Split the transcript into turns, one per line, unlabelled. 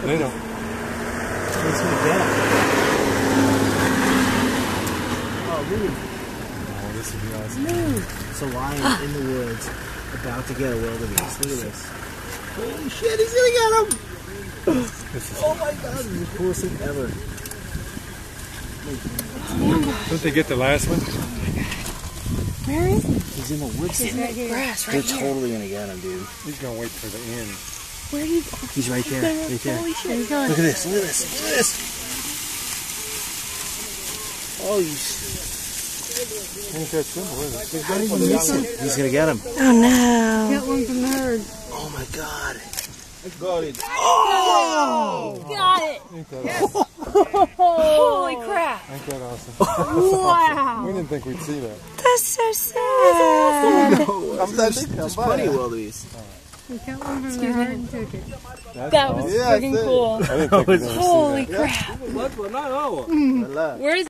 They don't.
It's gonna get him. Oh, move.
Oh, this would be awesome.
Move. It's a lion in the woods about to get a wildebeest. Look at this. Holy shit, he's gonna get him! Oh my god, this is the coolest thing ever.
Didn't they get the last one?
Where is he?
He's in the woods.
He's in the grass right
They're totally gonna get him, dude.
He's gonna wait for the end.
Where did he go?
He's right there. Right there.
Holy shit. He's going.
Look at this. Look at this. Look at this. Oh, you.
Ain't that simple, is it?
How did he miss it? He's gonna get him.
Oh no.
Got one from the herd.
Oh my god.
Got it.
Oh! Got it!
Ain't that awesome?
Holy crap!
Ain't that awesome?
Wow!
We didn't think we'd see that.
That's so sad.
There's plenty of wildebeest.
We got one from the herd and took it.
That was freaking cool.
I didn't think we'd ever see that.
Holy crap!
What? Not all.
Where is